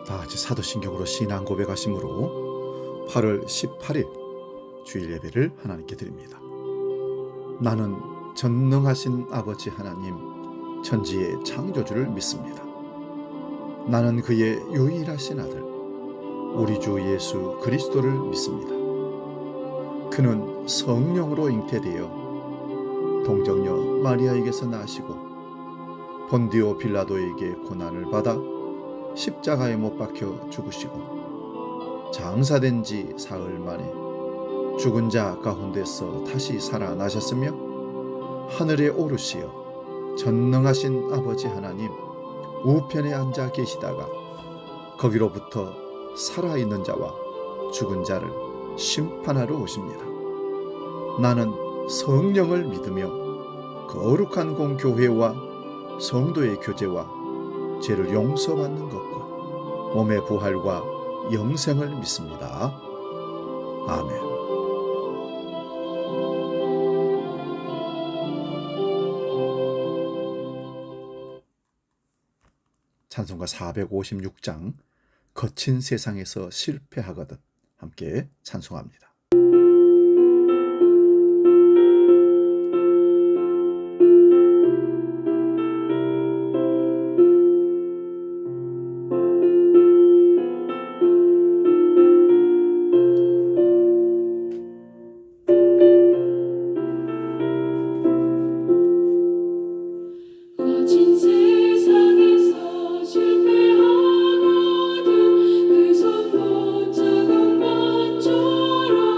다 같이 사도신경으로 신앙 고백하심으로 8월 18일 주일 예배를 하나님께 드립니다. 나는 전능하신 아버지 하나님, 천지의 창조주를 믿습니다. 나는 그의 유일하신 아들, 우리 주 예수 그리스도를 믿습니다. 그는 성령으로 잉태되어 동정녀 마리아에게서 나시고 본디오 빌라도에게 고난을 받아 십자가에 못 박혀 죽으시고 장사된 지 사흘 만에 죽은 자 가운데서 다시 살아나셨으며 하늘에 오르시어 전능하신 아버지 하나님 우편에 앉아 계시다가 거기로부터 살아있는 자와 죽은 자를 심판하러 오십니다. 나는 성령을 믿으며 거룩한 공교회와 성도의 교제와 죄를 용서받는 것과 몸의 부활과 영생을 믿습니다. 아멘. 찬송가 456장 거친 세상에서 실패하거든 함께 찬송합니다. 거친 세상에서 실패하거든 그 손 못 잡은 것처럼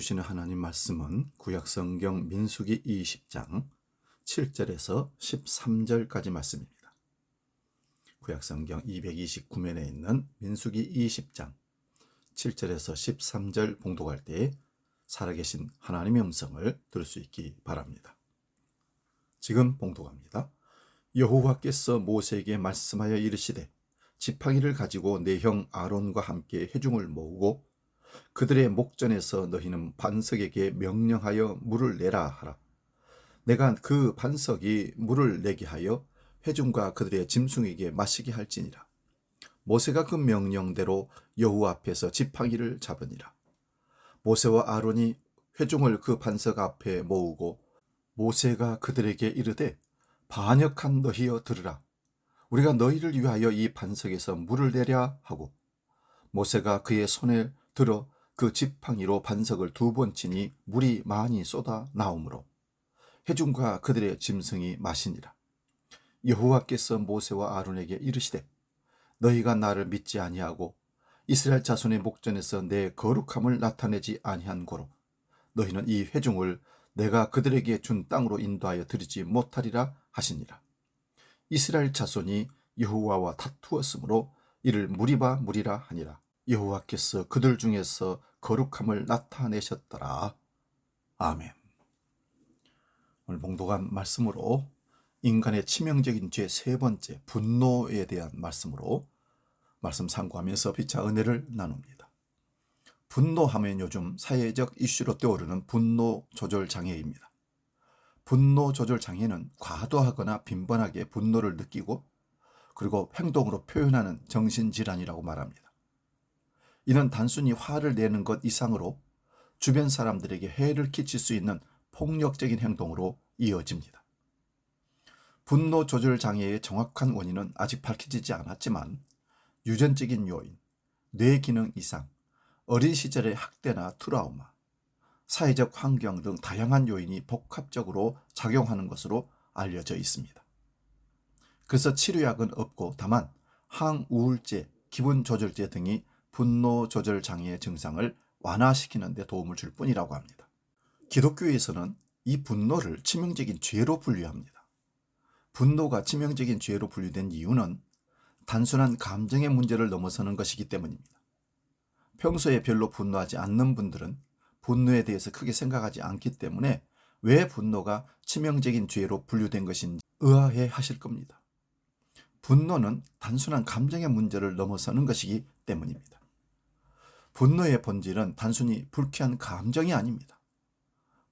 주시는 하나님 말씀은 구약성경 민수기 20장 7절에서 13절까지 말씀입니다. 구약성경 229면에 있는 민수기 20장 7절에서 13절 봉독할 때 살아계신 하나님의 음성을 들을 수 있기 바랍니다. 지금 봉독합니다. 여호와께서 모세에게 말씀하여 이르시되 지팡이를 가지고 내 형 아론과 함께 회중을 모으고 그들의 목전에서 너희는 반석에게 명령하여 물을 내라 하라. 내가 그 반석이 물을 내게 하여 회중과 그들의 짐승에게 마시게 할지니라. 모세가 그 명령대로 여호와 앞에서 지팡이를 잡으니라. 모세와 아론이 회중을 그 반석 앞에 모으고 모세가 그들에게 이르되 반역한 너희여 들으라. 우리가 너희를 위하여 이 반석에서 물을 내랴 하고 모세가 그의 손에 들어 그 지팡이로 반석을 2번 치니 물이 많이 쏟아 나오므로 회중과 그들의 짐승이 마시니라. 여호와께서 모세와 아론에게 이르시되 너희가 나를 믿지 아니하고 이스라엘 자손의 목전에서 내 거룩함을 나타내지 아니한 고로 너희는 이 회중을 내가 그들에게 준 땅으로 인도하여 드리지 못하리라 하시니라. 이스라엘 자손이 여호와와 다투었으므로 이를 무리바 무리라 하니라. 여호와께서 그들 중에서 거룩함을 나타내셨더라. 아멘. 오늘 봉독한 말씀으로 인간의 치명적인 죄 3번째 분노에 대한 말씀으로 말씀 상고하면서 피차 은혜를 나눕니다. 분노하면 요즘 사회적 이슈로 떠오르는 분노 조절 장애입니다. 분노 조절 장애는 과도하거나 빈번하게 분노를 느끼고 그리고 행동으로 표현하는 정신질환이라고 말합니다. 이는 단순히 화를 내는 것 이상으로 주변 사람들에게 해를 끼칠 수 있는 폭력적인 행동으로 이어집니다. 분노 조절 장애의 정확한 원인은 아직 밝혀지지 않았지만 유전적인 요인, 뇌 기능 이상, 어린 시절의 학대나 트라우마, 사회적 환경 등 다양한 요인이 복합적으로 작용하는 것으로 알려져 있습니다. 그래서 치료약은 없고 다만 항우울제, 기분조절제 등이 분노 조절 장애의 증상을 완화시키는 데 도움을 줄 뿐이라고 합니다. 기독교에서는 이 분노를 치명적인 죄로 분류합니다. 분노가 치명적인 죄로 분류된 이유는 단순한 감정의 문제를 넘어서는 것이기 때문입니다. 평소에 별로 분노하지 않는 분들은 분노에 대해서 크게 생각하지 않기 때문에 왜 분노가 치명적인 죄로 분류된 것인지 의아해 하실 겁니다. 분노는 단순한 감정의 문제를 넘어서는 것이기 때문입니다. 분노의 본질은 단순히 불쾌한 감정이 아닙니다.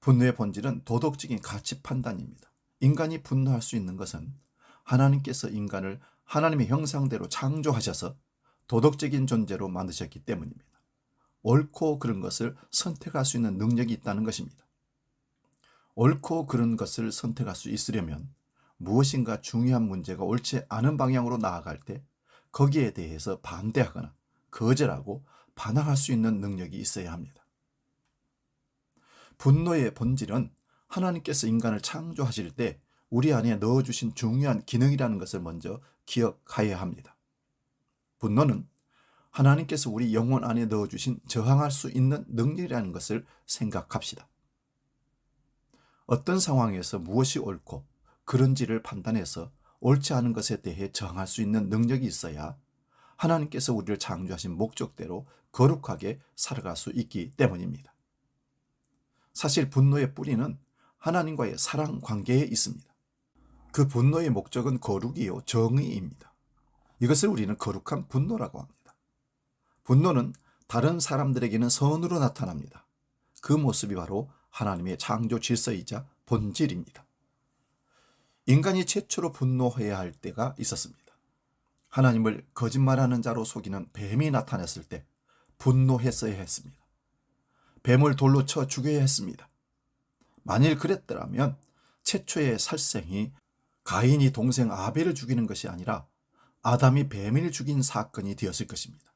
분노의 본질은 도덕적인 가치 판단입니다. 인간이 분노할 수 있는 것은 하나님께서 인간을 하나님의 형상대로 창조하셔서 도덕적인 존재로 만드셨기 때문입니다. 옳고 그른 것을 선택할 수 있는 능력이 있다는 것입니다. 옳고 그른 것을 선택할 수 있으려면 무엇인가 중요한 문제가 옳지 않은 방향으로 나아갈 때 거기에 대해서 반대하거나 거절하고 반항할 수 있는 능력이 있어야 합니다. 분노의 본질은 하나님께서 인간을 창조하실 때 우리 안에 넣어주신 중요한 기능이라는 것을 먼저 기억해야 합니다. 분노는 하나님께서 우리 영혼 안에 넣어주신 저항할 수 있는 능력이라는 것을 생각합시다. 어떤 상황에서 무엇이 옳고 그른지를 판단해서 옳지 않은 것에 대해 저항할 수 있는 능력이 있어야 하나님께서 우리를 창조하신 목적대로 거룩하게 살아갈 수 있기 때문입니다. 사실 분노의 뿌리는 하나님과의 사랑 관계에 있습니다. 그 분노의 목적은 거룩이요 정의입니다. 이것을 우리는 거룩한 분노라고 합니다. 분노는 다른 사람들에게는 선으로 나타납니다. 그 모습이 바로 하나님의 창조 질서이자 본질입니다. 인간이 최초로 분노해야 할 때가 있었습니다. 하나님을 거짓말하는 자로 속이는 뱀이 나타났을 때 분노했어야 했습니다. 뱀을 돌로 쳐 죽여야 했습니다. 만일 그랬더라면 최초의 살생이 가인이 동생 아벨을 죽이는 것이 아니라 아담이 뱀을 죽인 사건이 되었을 것입니다.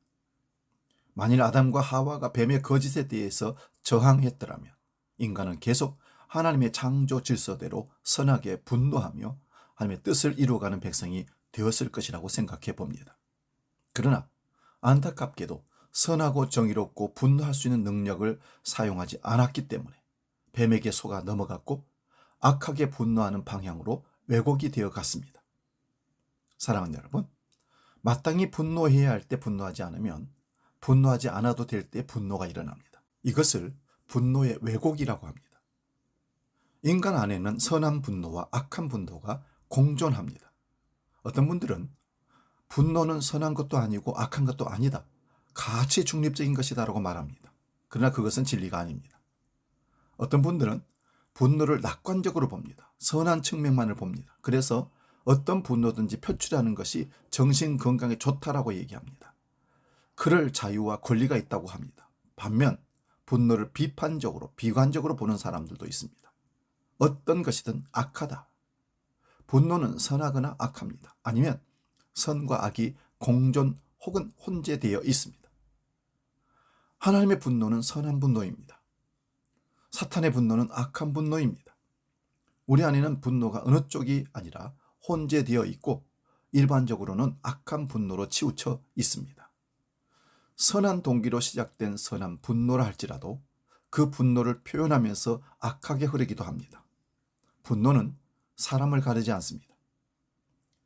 만일 아담과 하와가 뱀의 거짓에 대해서 저항했더라면 인간은 계속 하나님의 창조 질서대로 선하게 분노하며 하나님의 뜻을 이루어가는 백성이 되었을 것이라고 생각해 봅니다. 그러나 안타깝게도 선하고 정의롭고 분노할 수 있는 능력을 사용하지 않았기 때문에 뱀에게 속아 넘어갔고 악하게 분노하는 방향으로 왜곡이 되어 갔습니다. 사랑하는 여러분, 마땅히 분노해야 할 때 분노하지 않으면 분노하지 않아도 될 때 분노가 일어납니다. 이것을 분노의 왜곡이라고 합니다. 인간 안에는 선한 분노와 악한 분노가 공존합니다. 어떤 분들은 분노는 선한 것도 아니고 악한 것도 아니다, 가치 중립적인 것이다라고 말합니다. 그러나 그것은 진리가 아닙니다. 어떤 분들은 분노를 낙관적으로 봅니다. 선한 측면만을 봅니다. 그래서 어떤 분노든지 표출하는 것이 정신 건강에 좋다라고 얘기합니다. 그럴 자유와 권리가 있다고 합니다. 반면 분노를 비판적으로, 비관적으로 보는 사람들도 있습니다. 어떤 것이든 악하다. 분노는 선하거나 악합니다. 아니면 선과 악이 공존 혹은 혼재되어 있습니다. 하나님의 분노는 선한 분노입니다. 사탄의 분노는 악한 분노입니다. 우리 안에는 분노가 어느 쪽이 아니라 혼재되어 있고 일반적으로는 악한 분노로 치우쳐 있습니다. 선한 동기로 시작된 선한 분노라 할지라도 그 분노를 표현하면서 악하게 흐르기도 합니다. 분노는 사람을 가리지 않습니다.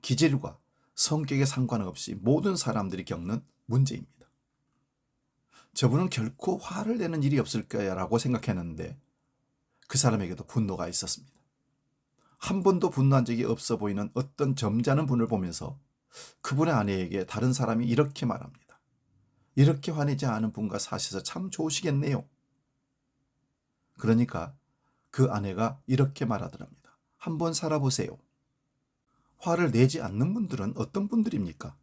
기질과 성격에 상관없이 모든 사람들이 겪는 문제입니다. 저분은 결코 화를 내는 일이 없을 거야라고 생각했는데 그 사람에게도 분노가 있었습니다. 한 번도 분노한 적이 없어 보이는 어떤 점잖은 분을 보면서 그분의 아내에게 다른 사람이 이렇게 말합니다. 이렇게 화내지 않은 분과 사셔서 참 좋으시겠네요. 그러니까 그 아내가 이렇게 말하더랍니다. 한번 살아보세요. 화를 내지 않는 분들은 어떤 분들입니까?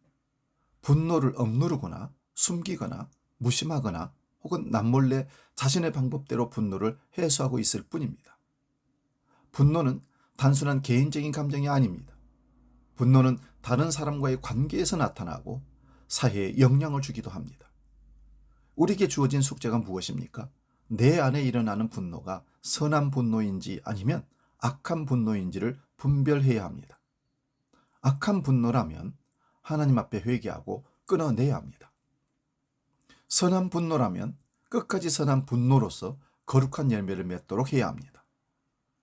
분노를 억누르거나 숨기거나 무심하거나 혹은 남몰래 자신의 방법대로 분노를 해소하고 있을 뿐입니다. 분노는 단순한 개인적인 감정이 아닙니다. 분노는 다른 사람과의 관계에서 나타나고 사회에 영향을 주기도 합니다. 우리에게 주어진 숙제가 무엇입니까? 내 안에 일어나는 분노가 선한 분노인지 아니면 악한 분노인지를 분별해야 합니다. 악한 분노라면 하나님 앞에 회개하고 끊어내야 합니다. 선한 분노라면 끝까지 선한 분노로서 거룩한 열매를 맺도록 해야 합니다.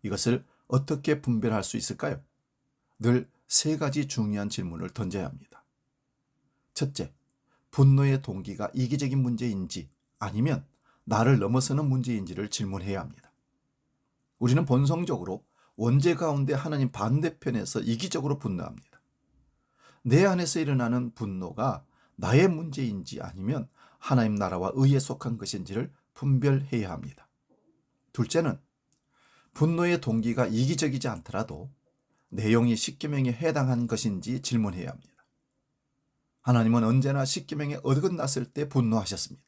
이것을 어떻게 분별할 수 있을까요? 늘 세 가지 중요한 질문을 던져야 합니다. 첫째, 분노의 동기가 이기적인 문제인지 아니면 나를 넘어서는 문제인지를 질문해야 합니다. 우리는 본성적으로 원죄 가운데 하나님 반대편에서 이기적으로 분노합니다. 내 안에서 일어나는 분노가 나의 문제인지 아니면 하나님 나라와 의에 속한 것인지를 분별해야 합니다. 둘째는 분노의 동기가 이기적이지 않더라도 내용이 십계명에 해당한 것인지 질문해야 합니다. 하나님은 언제나 십계명에 어긋났을 때 분노하셨습니다.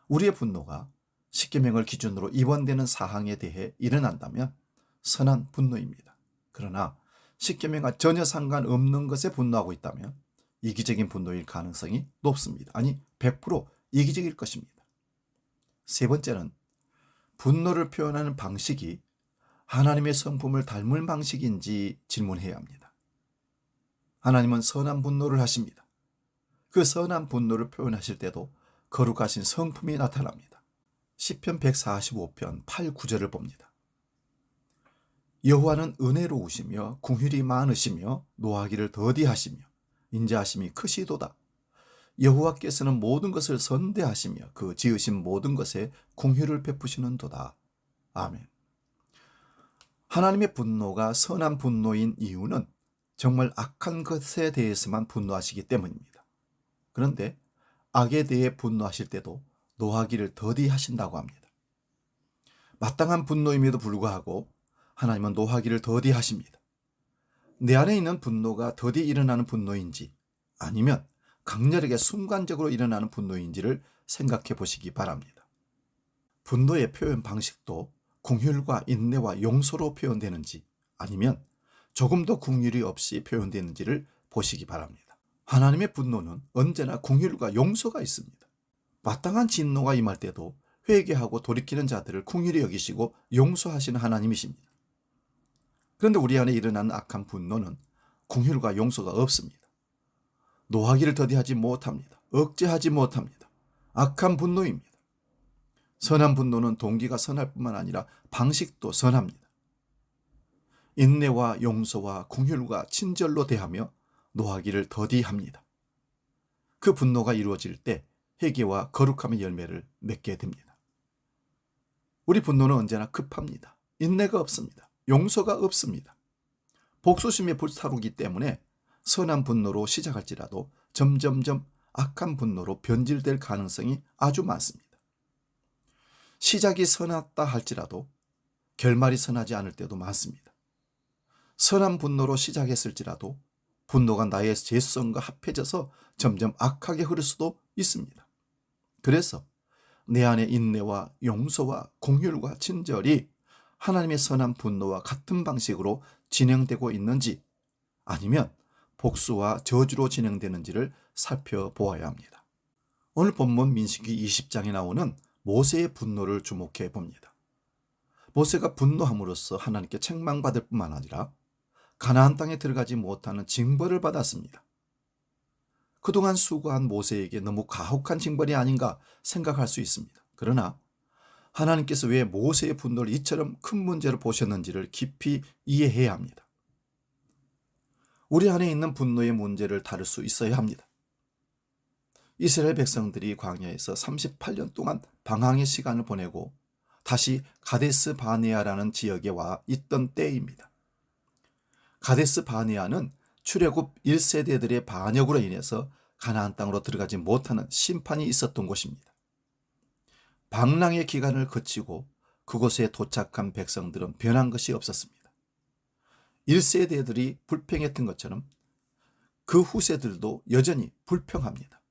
우리의 분노가 십계명을 기준으로 입원되는 사항에 대해 일어난다면 선한 분노입니다. 그러나 십계명과 전혀 상관없는 것에 분노하고 있다면 이기적인 분노일 가능성이 높습니다. 아니 100% 이기적일 것입니다. 세 번째는 분노를 표현하는 방식이 하나님의 성품을 닮은 방식인지 질문해야 합니다. 하나님은 선한 분노를 하십니다. 그 선한 분노를 표현하실 때도 거룩하신 성품이 나타납니다. 시편 145편 8, 9절을 봅니다. 여호와는 은혜로우시며 긍휼이 많으시며 노하기를 더디하시며 인자하심이 크시도다. 여호와께서는 모든 것을 선대하시며 그 지으신 모든 것에 긍휼을 베푸시는도다. 아멘. 하나님의 분노가 선한 분노인 이유는 정말 악한 것에 대해서만 분노하시기 때문입니다. 그런데 악에 대해 분노하실 때도 노하기를 더디하신다고 합니다. 마땅한 분노임에도 불구하고 하나님은 노하기를 더디하십니다. 내 안에 있는 분노가 더디 일어나는 분노인지 아니면 강렬하게 순간적으로 일어나는 분노인지를 생각해 보시기 바랍니다. 분노의 표현 방식도 긍휼과 인내와 용서로 표현되는지 아니면 조금 더 긍휼이 없이 표현되는지를 보시기 바랍니다. 하나님의 분노는 언제나 긍휼과 용서가 있습니다. 마땅한 진노가 임할 때도 회개하고 돌이키는 자들을 긍휼히 여기시고 용서하시는 하나님이십니다. 그런데 우리 안에 일어나는 악한 분노는 긍휼과 용서가 없습니다. 노하기를 더디하지 못합니다. 억제하지 못합니다. 악한 분노입니다. 선한 분노는 동기가 선할 뿐만 아니라 방식도 선합니다. 인내와 용서와 긍휼과 친절로 대하며 노하기를 더디합니다. 그 분노가 이루어질 때 회개와 거룩함의 열매를 맺게 됩니다. 우리 분노는 언제나 급합니다. 인내가 없습니다. 용서가 없습니다. 복수심에 불타오르기 때문에 선한 분노로 시작할지라도 점점점 악한 분노로 변질될 가능성이 아주 많습니다. 시작이 선하다 할지라도 결말이 선하지 않을 때도 많습니다. 선한 분노로 시작했을지라도 분노가 나의 죄성과 합해져서 점점 악하게 흐를 수도 있습니다. 그래서 내 안에 인내와 용서와 긍휼과 친절이 하나님의 선한 분노와 같은 방식으로 진행되고 있는지 아니면 복수와 저주로 진행되는지를 살펴보아야 합니다. 오늘 본문 민수기 20장에 나오는 모세의 분노를 주목해 봅니다. 모세가 분노함으로써 하나님께 책망받을 뿐만 아니라 가나안 땅에 들어가지 못하는 징벌을 받았습니다. 그동안 수고한 모세에게 너무 가혹한 징벌이 아닌가 생각할 수 있습니다. 그러나 하나님께서 왜 모세의 분노를 이처럼 큰 문제로 보셨는지를 깊이 이해해야 합니다. 우리 안에 있는 분노의 문제를 다룰 수 있어야 합니다. 이스라엘 백성들이 광야에서 38년 동안 방황의 시간을 보내고 다시 가데스 바네아라는 지역에 와 있던 때입니다. 가데스 바네아는 출애굽 1세대들의 반역으로 인해서 가나안 땅으로 들어가지 못하는 심판이 있었던 곳입니다. 방랑의 기간을 거치고 그곳에 도착한 백성들은 변한 것이 없었습니다. 1세대들이 불평했던 것처럼 그 후세들도 여전히 불평합니다.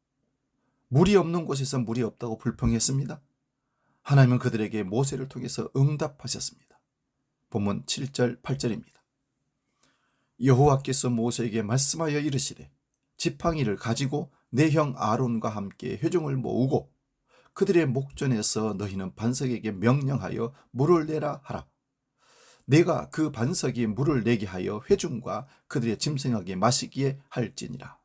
물이 없는 곳에서 물이 없다고 불평했습니다. 하나님은 그들에게 모세를 통해서 응답하셨습니다. 본문 7절 8절입니다. 여호와께서 모세에게 말씀하여 이르시되 지팡이를 가지고 내 형 아론과 함께 회중을 모으고 그들의 목전에서 너희는 반석에게 명령하여 물을 내라 하라. 내가 그 반석이 물을 내게 하여 회중과 그들의 짐승에게 마시기에 할지니라.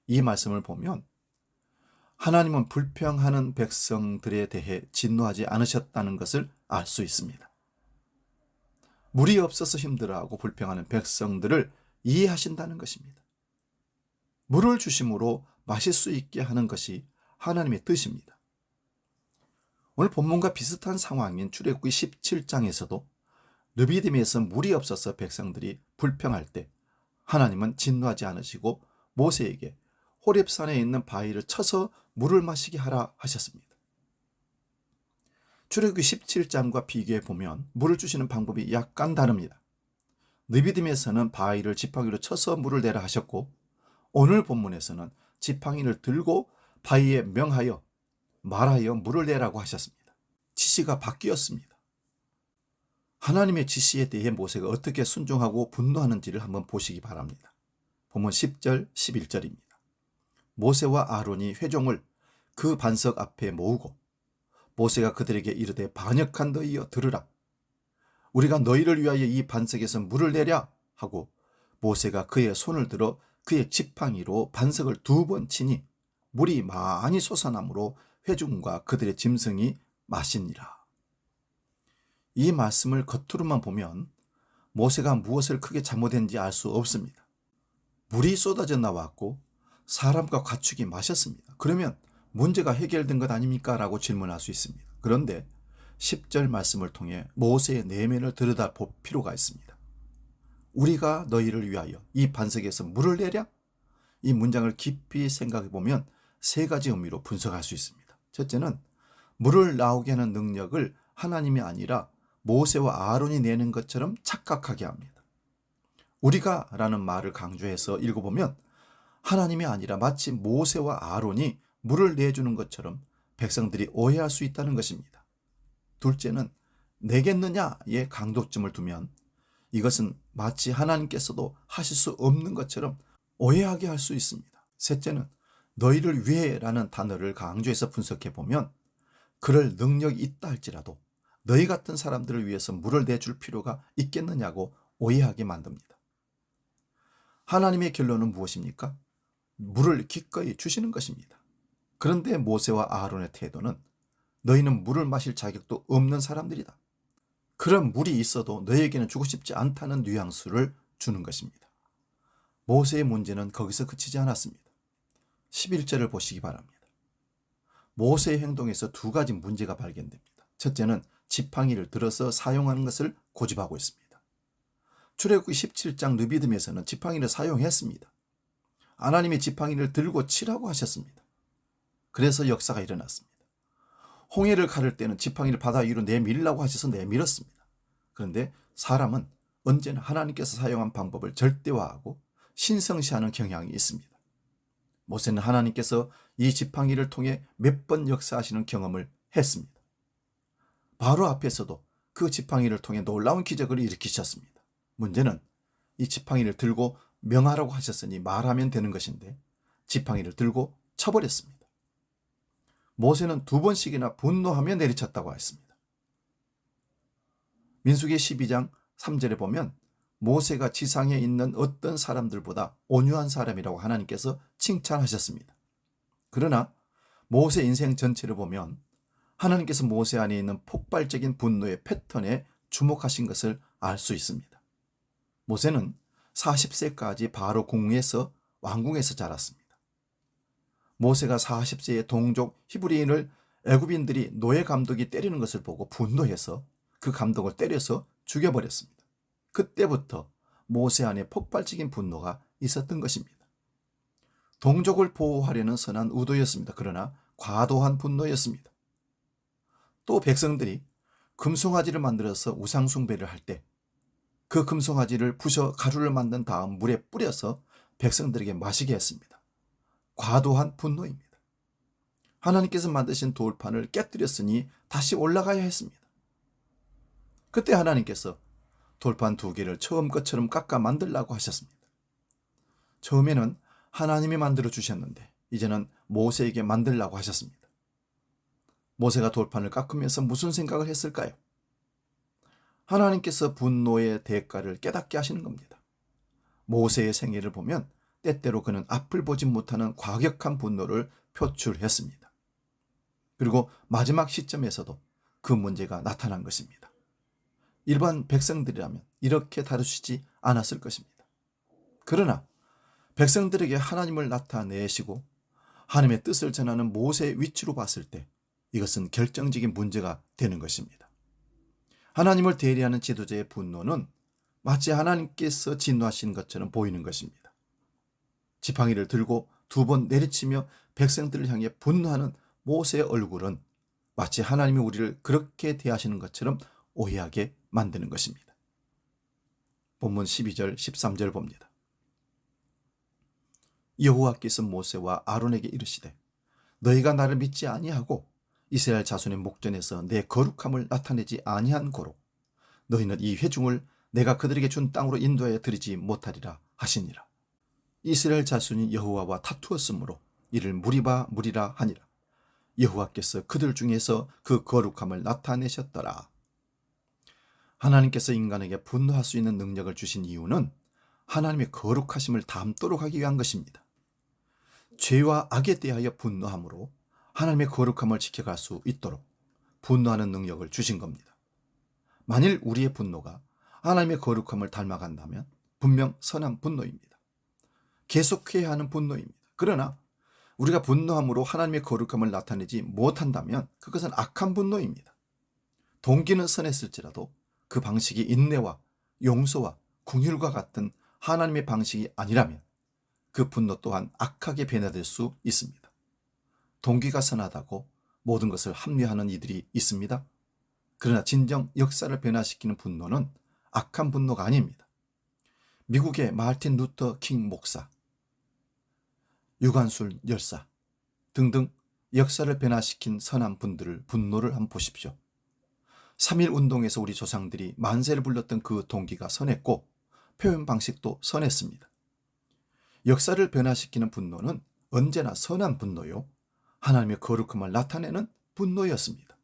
이 말씀을 보면 하나님은 불평하는 백성들에 대해 진노하지 않으셨다는 것을 알 수 있습니다. 물이 없어서 힘들어하고 불평하는 백성들을 이해하신다는 것입니다. 물을 주심으로 마실 수 있게 하는 것이 하나님의 뜻입니다. 오늘 본문과 비슷한 상황인 출애굽기 17장에서도 르비딤에서 물이 없어서 백성들이 불평할 때 하나님은 진노하지 않으시고 모세에게 호렙산에 있는 바위를 쳐서 물을 마시게 하라 하셨습니다. 출애굽기 17장과 비교해 보면 물을 주시는 방법이 약간 다릅니다. 르비딤에서는 바위를 지팡이로 쳐서 물을 내라 하셨고 오늘 본문에서는 지팡이를 들고 바위에 명하여 말하여 물을 내라고 하셨습니다. 지시가 바뀌었습니다. 하나님의 지시에 대해 모세가 어떻게 순종하고 분노하는지를 한번 보시기 바랍니다. 본문 10절 11절입니다. 모세와 아론이 회중을 그 반석 앞에 모으고 모세가 그들에게 이르되 반역한 너희여 들으라. 우리가 너희를 위하여 이 반석에서 물을 내랴 하고 모세가 그의 손을 들어 그의 지팡이로 반석을 2번 치니 물이 많이 솟아나므로 회중과 그들의 짐승이 마시니라. 이 말씀을 겉으로만 보면 모세가 무엇을 크게 잘못했는지 알 수 없습니다. 물이 쏟아져 나왔고 사람과 가축이 마셨습니다. 그러면 문제가 해결된 것 아닙니까? 라고 질문할 수 있습니다. 그런데 10절 말씀을 통해 모세의 내면을 들여다볼 필요가 있습니다. 우리가 너희를 위하여 이 반석에서 물을 내랴? 이 문장을 깊이 생각해 보면 3가지 의미로 분석할 수 있습니다. 첫째는 물을 나오게 하는 능력을 하나님이 아니라 모세와 아론이 내는 것처럼 착각하게 합니다. 우리가 라는 말을 강조해서 읽어보면 하나님이 아니라 마치 모세와 아론이 물을 내주는 것처럼 백성들이 오해할 수 있다는 것입니다. 둘째는 내겠느냐에 강조점을 두면 이것은 마치 하나님께서도 하실 수 없는 것처럼 오해하게 할 수 있습니다. 셋째는 너희를 위해라는 단어를 강조해서 분석해 보면 그럴 능력이 있다 할지라도 너희 같은 사람들을 위해서 물을 내줄 필요가 있겠느냐고 오해하게 만듭니다. 하나님의 결론은 무엇입니까? 물을 기꺼이 주시는 것입니다. 그런데 모세와 아론의 태도는 너희는 물을 마실 자격도 없는 사람들이다. 그런 물이 있어도 너희에게는 주고 싶지 않다는 뉘앙스를 주는 것입니다. 모세의 문제는 거기서 그치지 않았습니다. 11절을 보시기 바랍니다. 모세의 행동에서 두 가지 문제가 발견됩니다. 첫째는 지팡이를 들어서 사용하는 것을 고집하고 있습니다. 출애굽기 17장 르비딤에서는 지팡이를 사용했습니다. 하나님이 지팡이를 들고 치라고 하셨습니다. 그래서 역사가 일어났습니다. 홍해를 가를 때는 지팡이를 바다 위로 내밀라고 하셔서 내밀었습니다. 그런데 사람은 언제나 하나님께서 사용한 방법을 절대화하고 신성시하는 경향이 있습니다. 모세는 하나님께서 이 지팡이를 통해 몇 번 역사하시는 경험을 했습니다. 바로 앞에서도 그 지팡이를 통해 놀라운 기적을 일으키셨습니다. 문제는 이 지팡이를 들고 명하라고 하셨으니 말하면 되는 것인데 지팡이를 들고 쳐버렸습니다. 모세는 두 번씩이나 분노하며 내리쳤다고 했습니다. 민수기 12장 3절에 보면 모세가 지상에 있는 어떤 사람들보다 온유한 사람이라고 하나님께서 칭찬하셨습니다. 그러나 모세 인생 전체를 보면 하나님께서 모세 안에 있는 폭발적인 분노의 패턴에 주목하신 것을 알 수 있습니다. 모세는 40세까지 바로 궁에서 왕궁에서 자랐습니다. 모세가 40세의 동족 히브리인을 애굽인들이 노예 감독이 때리는 것을 보고 분노해서 그 감독을 때려서 죽여버렸습니다. 그때부터 모세 안에 폭발적인 분노가 있었던 것입니다. 동족을 보호하려는 선한 의도였습니다. 그러나 과도한 분노였습니다. 또 백성들이 금송아지를 만들어서 우상숭배를 할 때 그 금송아지를 부셔 가루를 만든 다음 물에 뿌려서 백성들에게 마시게 했습니다. 과도한 분노입니다. 하나님께서 만드신 돌판을 깨뜨렸으니 다시 올라가야 했습니다. 그때 하나님께서 돌판 두 개를 처음 것처럼 깎아 만들라고 하셨습니다. 처음에는 하나님이 만들어 주셨는데 이제는 모세에게 만들라고 하셨습니다. 모세가 돌판을 깎으면서 무슨 생각을 했을까요? 하나님께서 분노의 대가를 깨닫게 하시는 겁니다. 모세의 생애를 보면 때때로 그는 앞을 보지 못하는 과격한 분노를 표출했습니다. 그리고 마지막 시점에서도 그 문제가 나타난 것입니다. 일반 백성들이라면 이렇게 다루시지 않았을 것입니다. 그러나 백성들에게 하나님을 나타내시고 하나님의 뜻을 전하는 모세의 위치로 봤을 때 이것은 결정적인 문제가 되는 것입니다. 하나님을 대리하는 지도자의 분노는 마치 하나님께서 진노하신 것처럼 보이는 것입니다. 지팡이를 들고 두 번 내리치며 백성들을 향해 분노하는 모세의 얼굴은 마치 하나님이 우리를 그렇게 대하시는 것처럼 오해하게 만드는 것입니다. 본문 12절 13절 봅니다. 여호와께서 모세와 아론에게 이르시되 너희가 나를 믿지 아니하고 이스라엘 자손의 목전에서 내 거룩함을 나타내지 아니한 고로 너희는 이 회중을 내가 그들에게 준 땅으로 인도하여 드리지 못하리라 하시니라. 이스라엘 자손이 여호와와 다투었으므로 이를 무리라 하니라. 여호와께서 그들 중에서 그 거룩함을 나타내셨더라. 하나님께서 인간에게 분노할 수 있는 능력을 주신 이유는 하나님의 거룩하심을 담도록 하기 위한 것입니다. 죄와 악에 대하여 분노함으로 하나님의 거룩함을 지켜갈 수 있도록 분노하는 능력을 주신 겁니다. 만일 우리의 분노가 하나님의 거룩함을 닮아간다면 분명 선한 분노입니다. 계속해야 하는 분노입니다. 그러나 우리가 분노함으로 하나님의 거룩함을 나타내지 못한다면 그것은 악한 분노입니다. 동기는 선했을지라도 그 방식이 인내와 용서와 긍휼과 같은 하나님의 방식이 아니라면 그 분노 또한 악하게 변화될 수 있습니다. 동기가 선하다고 모든 것을 합리화하는 이들이 있습니다. 그러나 진정 역사를 변화시키는 분노는 악한 분노가 아닙니다. 미국의 마틴 루터 킹 목사, 유관순 열사 등등 역사를 변화시킨 선한 분들을 분노를 한번 보십시오. 3.1 운동에서 우리 조상들이 만세를 불렀던 그 동기가 선했고 표현 방식도 선했습니다. 역사를 변화시키는 분노는 언제나 선한 분노요, 하나님의 거룩함을 나타내는 분노였습니다.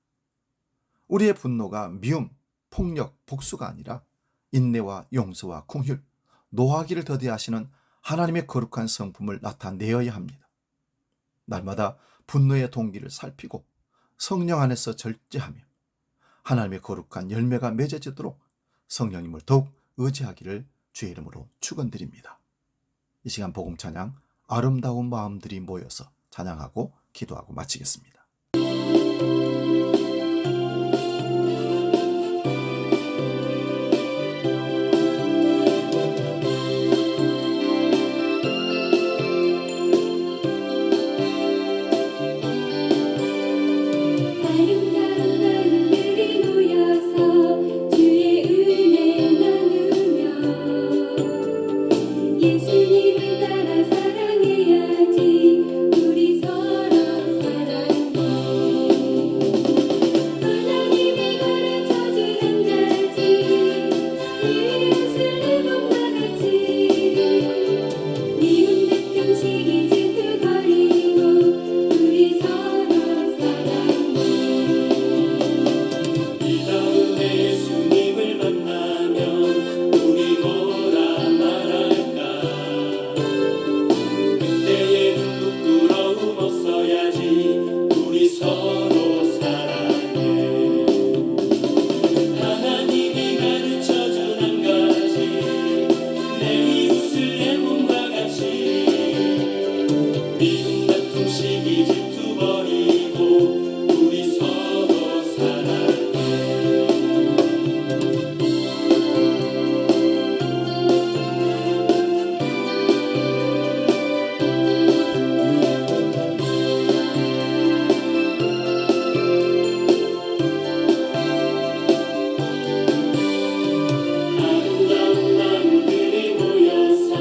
우리의 분노가 미움, 폭력, 복수가 아니라 인내와 용서와 긍휼, 노하기를 더디하시는 하나님의 거룩한 성품을 나타내어야 합니다. 날마다 분노의 동기를 살피고 성령 안에서 절제하며 하나님의 거룩한 열매가 맺어지도록 성령님을 더욱 의지하기를 주의 이름으로 축원드립니다. 이 시간 복음 찬양 아름다운 마음들이 모여서 찬양하고 기도하고 마치겠습니다. 예수님을 따라 사랑해야지 우리 서로 사랑해 하나님이 가르쳐준 한 가지 이웃을 내 몸과 같이 미움 다툼 시기 질투 버리고 우리 서로 사랑해 이 다음에 예수님을 만나면 우리 뭐라 말할까 그때에는 부끄러움 없어야지 우리 서로 사랑해 하나님이 가르쳐준 한 가지 내 이웃을 내 몸과 같이 미움 다툼 시기 질투 버리고 우리 서로 사랑해 아름다운 마음들이 모여서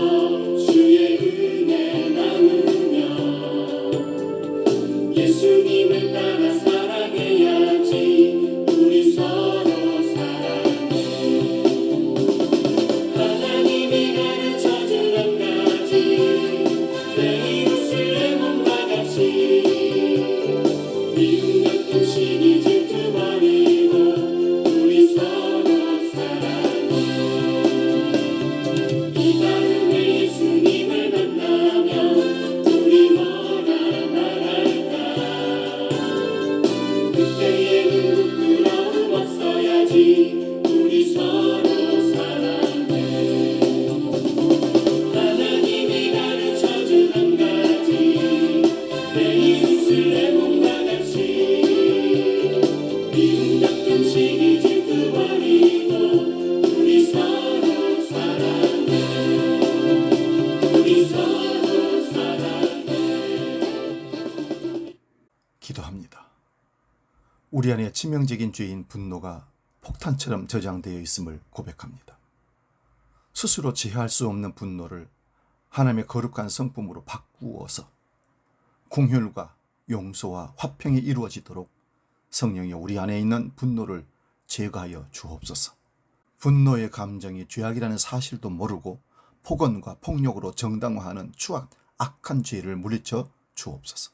주의 은혜 나누며 예수님을 따라 사랑해야지 우리 서로 사랑해 하나님이 가르쳐준 한 가지 내 이웃을 내 몸과 같이 미움 다툼 시기 질투 버리고 우리 서로 사랑해 이 다음에 예수님을 만나면 우리 뭐라 말할까 그때에는 부끄러움 없어야지 우리 서로 사랑해 하나님이 가르쳐준 한 가지 내 이웃을 내 몸과 같이 미움 다툼 시기 질투 버리고 우리 서로 사랑해 우리 서로 사랑해 기도합니다. 우리 안에 치명적인 죄인 분노가 폭탄처럼 저장되어 있음을 고백합니다. 스스로 제어할 수 없는 분노를 하나님의 거룩한 성품으로 바꾸어서 긍휼과 용서와 화평이 이루어지도록 성령이 우리 안에 있는 분노를 제거하여 주옵소서. 분노의 감정이 죄악이라는 사실도 모르고 폭언과 폭력으로 정당화하는 추악, 악한 죄를 물리쳐 주옵소서.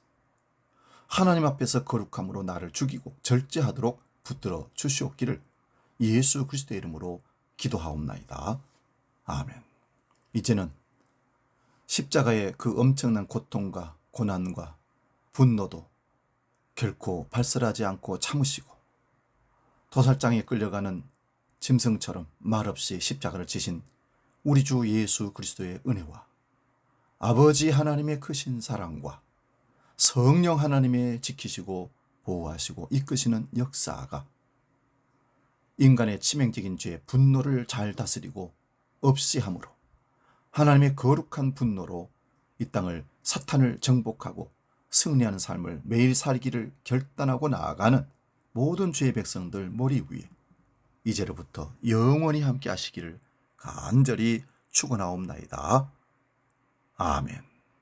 하나님 앞에서 거룩함으로 나를 죽이고 절제하도록 붙들어 주시옵기를 예수 그리스도의 이름으로 기도하옵나이다. 아멘. 이제는 십자가의 그 엄청난 고통과 고난과 분노도 결코 발설하지 않고 참으시고 도살장에 끌려가는 짐승처럼 말없이 십자가를 지신 우리 주 예수 그리스도의 은혜와 아버지 하나님의 크신 사랑과 성령 하나님의 지키시고 보호하시고 이끄시는 역사가 인간의 치명적인 죄 분노를 잘 다스리고 없이 함으로 하나님의 거룩한 분노로 이 땅을 사탄을 정복하고 승리하는 삶을 매일 살기를 결단하고 나아가는 모든 주의 백성들 머리 위에 이제로부터 영원히 함께 하시기를 간절히 축원하옵나이다. 아멘.